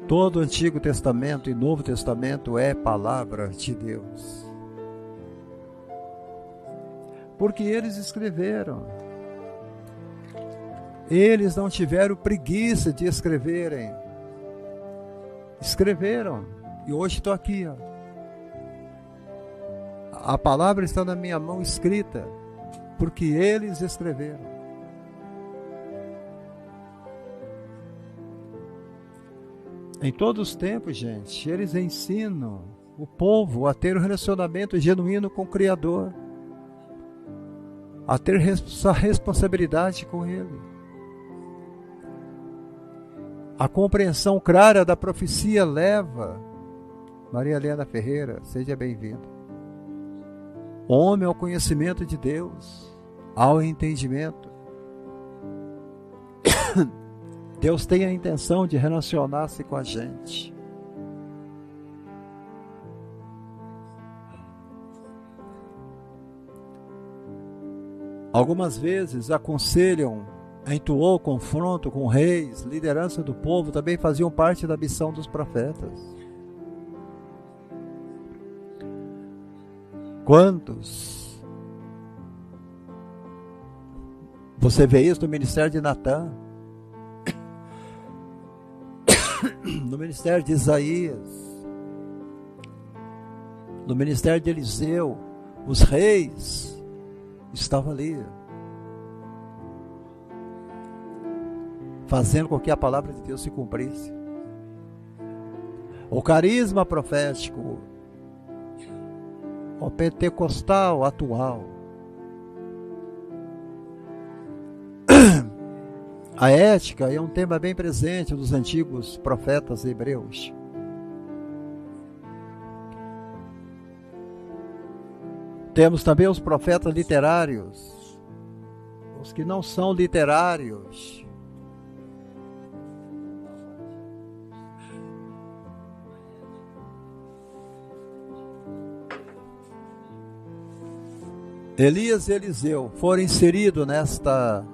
Todo o Antigo Testamento e Novo Testamento é palavra de Deus. Porque eles escreveram. Eles não tiveram preguiça de escreverem. Escreveram. E hoje estou aqui. A palavra está na minha mão escrita. Porque eles escreveram. Em todos os tempos, gente, eles ensinam o povo a ter um relacionamento genuíno com o Criador, a ter essa responsabilidade com Ele. A compreensão clara da profecia leva, Maria Helena Ferreira, seja bem-vinda, o homem ao conhecimento de Deus, ao entendimento. Deus tem a intenção de relacionar-se com a gente. Algumas vezes aconselham, entoou confronto com reis, liderança do povo, também faziam parte da missão dos profetas. Quantos? Você vê isso no ministério de Natã, no ministério de Isaías, no ministério de Eliseu. Os reis estavam ali. fazendo com que a palavra de Deus se cumprisse. O carisma profético, o pentecostal atual, a ética é um tema bem presente dos antigos profetas hebreus. Temos também os profetas literários, os que não são literários. Elias e Eliseu foram inseridos nesta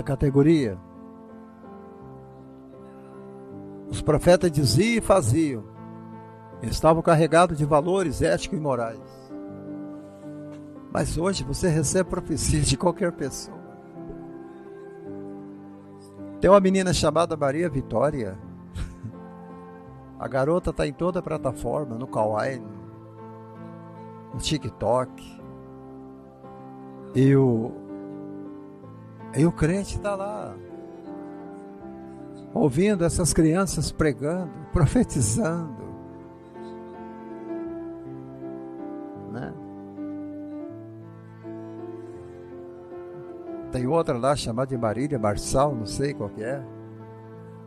categoria. Os profetas diziam e faziam. Estavam carregados de valores éticos e morais. Mas hoje você recebe profecia de qualquer pessoa. Tem uma menina chamada Maria Vitória. A garota está em toda a plataforma, no Kawaii, no TikTok. E o crente está lá, ouvindo essas crianças pregando, profetizando. Né? Tem outra lá chamada de Marília Marçal, não sei qual que é.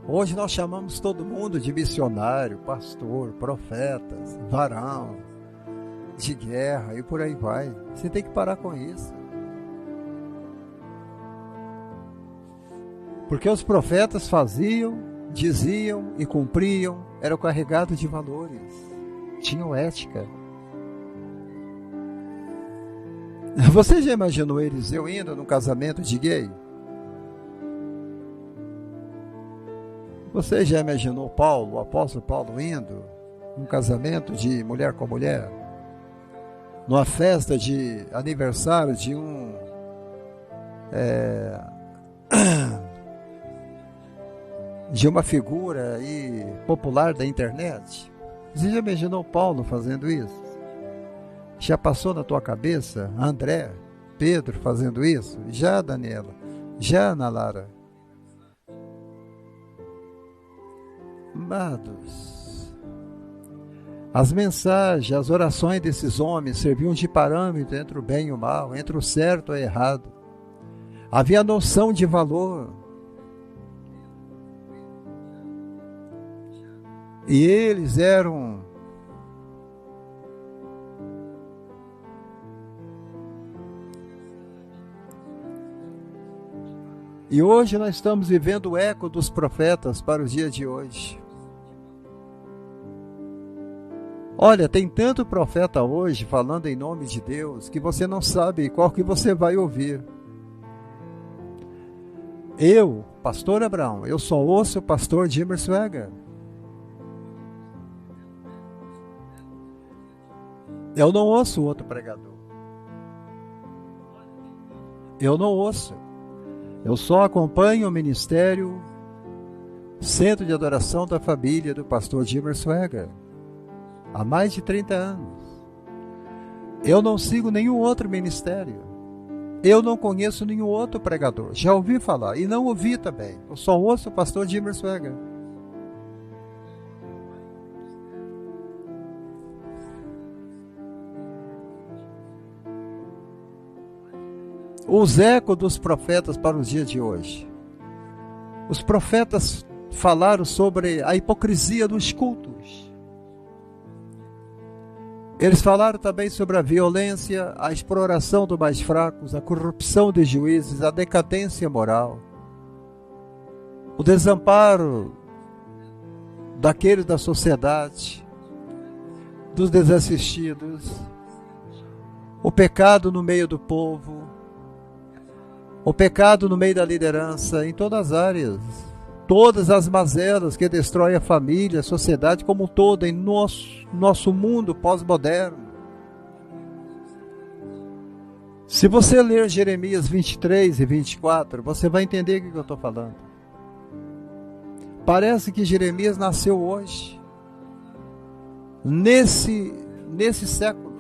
Hoje nós chamamos todo mundo de missionário, pastor, profetas, varão, de guerra e por aí vai. Você tem que parar com isso. Porque os profetas faziam, diziam e cumpriam, eram carregados de valores, tinham ética. Você já imaginou Eliseu indo num casamento de gay? Você já imaginou Paulo, o apóstolo Paulo, indo num casamento de mulher com mulher? Numa festa de aniversário de de uma figura aí popular da internet? Você já imaginou Paulo fazendo isso? Já passou na tua cabeça André, Pedro fazendo isso? Já, Daniela? Já, Ana Lara? Amados, as mensagens, as orações desses homens serviam de parâmetro entre o bem e o mal, entre o certo e o errado. Havia noção de valor. E eles eram E hoje nós estamos vivendo o eco dos profetas para os dias de hoje. Olha, tem tanto profeta hoje falando em nome de Deus que você não sabe qual que você vai ouvir. Eu, pastor Abraão, eu só ouço o pastor Jimmer Swaggart. Eu não ouço outro pregador. Eu não ouço. Eu só acompanho o ministério Centro de Adoração da Família do pastor Jimmer Swaggart há mais de 30 anos. Eu não sigo nenhum outro ministério. Eu não conheço nenhum outro pregador. Já ouvi falar e não ouvi também. Eu só ouço o pastor Jimmer Swaggart. Os ecos dos profetas para os dias de hoje. Os profetas falaram sobre a hipocrisia dos cultos. Eles falaram também sobre a violência, a exploração dos mais fracos, a corrupção dos juízes, a decadência moral, o desamparo daqueles da sociedade, dos desassistidos, o pecado no meio do povo, o pecado no meio da liderança, em todas as áreas. Todas as mazelas que destroem a família, a sociedade como um todo, em nosso mundo pós-moderno. Se você ler Jeremias 23 e 24, você vai entender o que eu estou falando. Parece que Jeremias nasceu hoje, nesse século.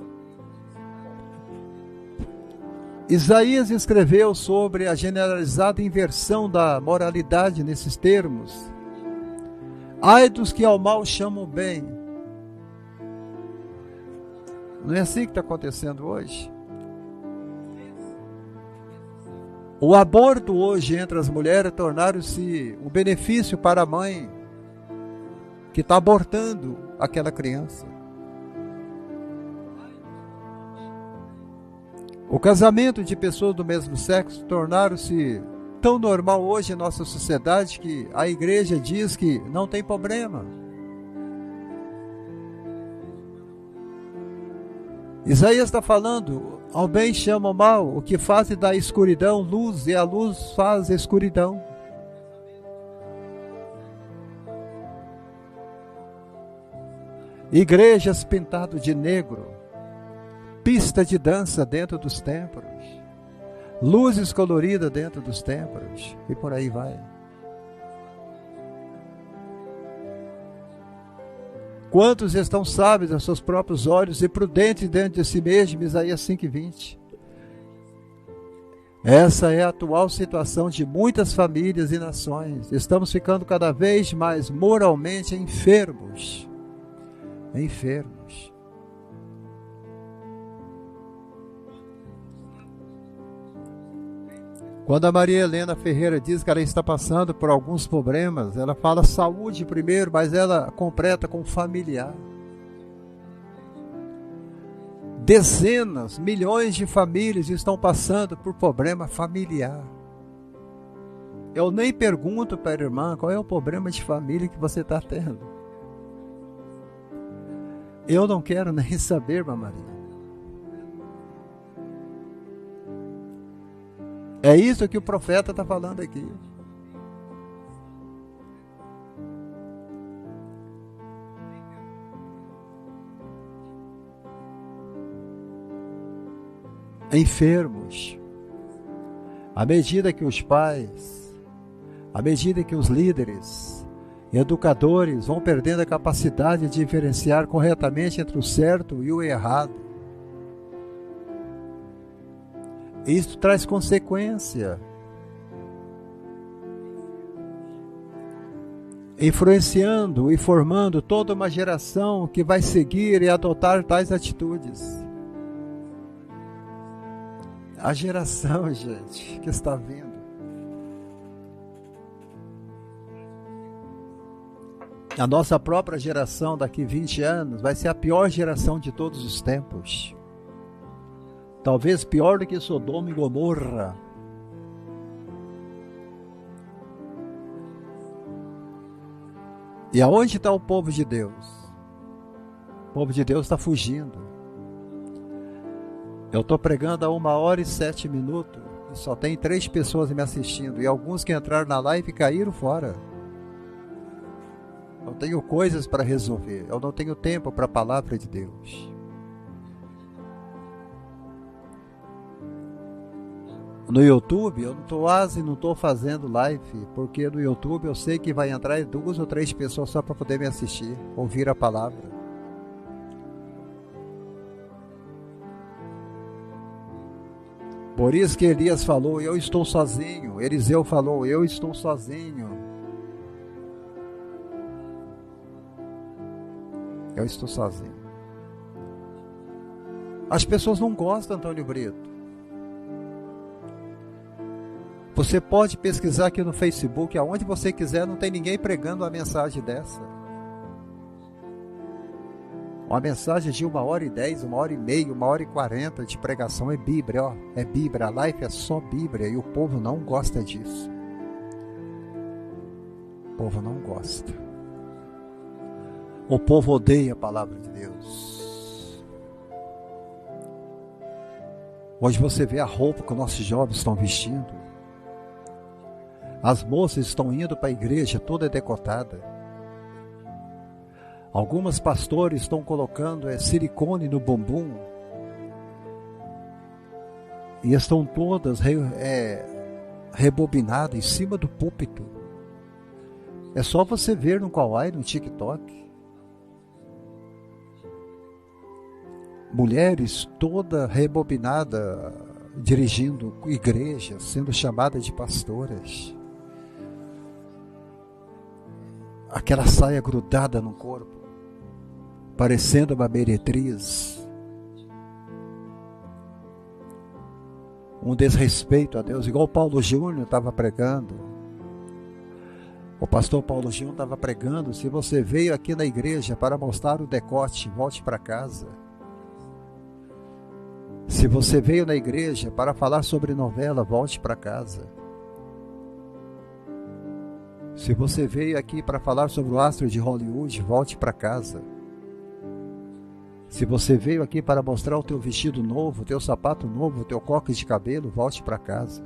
Isaías escreveu sobre a generalizada inversão da moralidade nesses termos. Ai dos que ao mal chamam bem. Não é assim que está acontecendo hoje? O aborto hoje entre as mulheres tornaram-se um benefício para a mãe que está abortando aquela criança. O casamento de pessoas do mesmo sexo tornaram-se tão normal hoje em nossa sociedade que a igreja diz que não tem problema. Isaías está falando, ao bem chama o mal, o que faz da escuridão luz e a luz faz a escuridão. Igrejas pintadas de negro, pista de dança dentro dos templos, luzes coloridas dentro dos templos, e por aí vai. Quantos estão sábios aos seus próprios olhos e prudentes dentro de si mesmos? Isaías 5:20. Essa é a atual situação de muitas famílias e nações. Estamos ficando cada vez mais moralmente enfermos. Enfermos. Quando a Maria Helena Ferreira diz que ela está passando por alguns problemas, ela fala saúde primeiro, mas ela completa com familiar. Dezenas, milhões de famílias estão passando por problema familiar. Eu nem pergunto para a irmã qual é o problema de família que você está tendo. Eu não quero nem saber, irmã Maria. É isso que o profeta está falando aqui. Enfermos. À medida que os pais, à medida que os líderes, educadores vão perdendo a capacidade de diferenciar corretamente entre o certo e o errado, isso traz consequência, influenciando e formando toda uma geração que vai seguir e adotar tais atitudes. A geração, gente, que está vindo. A nossa própria geração daqui 20 anos vai ser a pior geração de todos os tempos. Talvez pior do que Sodoma e Gomorra. E aonde está o povo de Deus? O povo de Deus está fugindo. Eu estou pregando há 1h07 e só tem 3 pessoas me assistindo. E alguns que entraram na live caíram fora. Eu tenho coisas para resolver. Eu não tenho tempo para a palavra de Deus. No YouTube, eu não estou fazendo live, porque no YouTube eu sei que vai entrar 2 ou 3 pessoas só para poder me assistir, ouvir a palavra. Por isso que Elias falou, eu estou sozinho. Eliseu falou, eu estou sozinho. Eu estou sozinho. As pessoas não gostam, Antônio Brito. Você pode pesquisar aqui no Facebook, aonde você quiser, não tem ninguém pregando uma mensagem dessa. Uma mensagem de 1h10, 1h30, 1h40 de pregação é Bíblia, ó. É Bíblia, a live é só Bíblia e o povo não gosta disso. O povo não gosta. O povo odeia a palavra de Deus. Hoje você vê a roupa que os nossos jovens estão vestindo. As moças estão indo para a igreja toda decotada. Algumas pastores estão colocando silicone no bumbum. E estão todas rebobinadas em cima do púlpito. É só você ver no Kawaii, no TikTok. Mulheres toda rebobinada, dirigindo igrejas, sendo chamada de pastoras. Aquela saia grudada no corpo, parecendo uma meretriz. Um desrespeito a Deus, igual o Paulo Júnior estava pregando. O pastor Paulo Júnior estava pregando: se você veio aqui na igreja para mostrar o decote, volte para casa. Se você veio na igreja para falar sobre novela, volte para casa. Se você veio aqui para falar sobre o astro de Hollywood, volte para casa. Se você veio aqui para mostrar o teu vestido novo, o teu sapato novo, o teu coque de cabelo, volte para casa.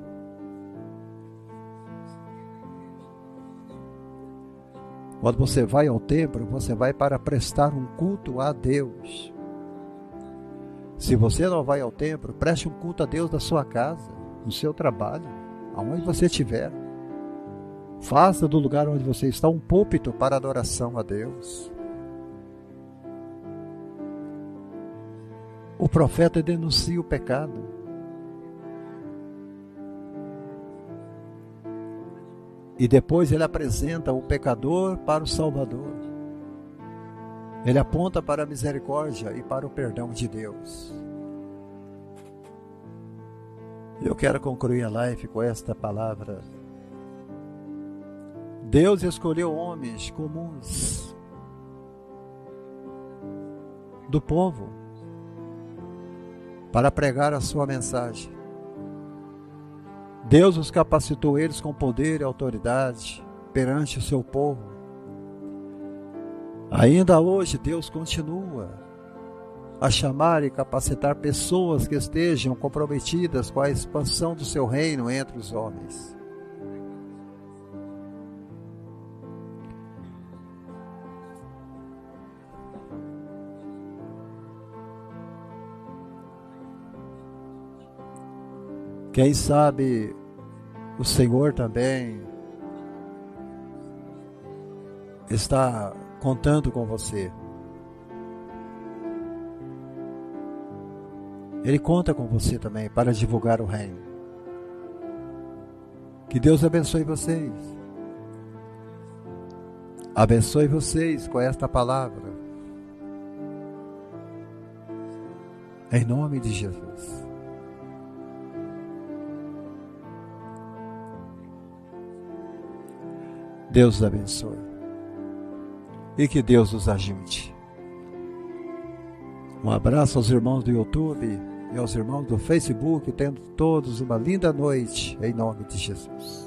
Quando você vai ao templo, você vai para prestar um culto a Deus. Se você não vai ao templo, preste um culto a Deus na sua casa, no seu trabalho, aonde você estiver. Faça do lugar onde você está um púlpito para adoração a Deus. O profeta denuncia o pecado. E depois ele apresenta o pecador para o Salvador. Ele aponta para a misericórdia e para o perdão de Deus. Eu quero concluir a live com esta palavra. Deus escolheu homens comuns do povo para pregar a sua mensagem. Deus os capacitou eles com poder e autoridade perante o seu povo. Ainda hoje Deus continua a chamar e capacitar pessoas que estejam comprometidas com a expansão do seu reino entre os homens. Quem sabe o Senhor também está contando com você. Ele conta com você também para divulgar o reino. Que Deus abençoe vocês. Abençoe vocês com esta palavra. Em nome de Jesus. Deus os abençoe. E que Deus os ajude. Um abraço aos irmãos do YouTube e aos irmãos do Facebook, tendo todos uma linda noite, em nome de Jesus.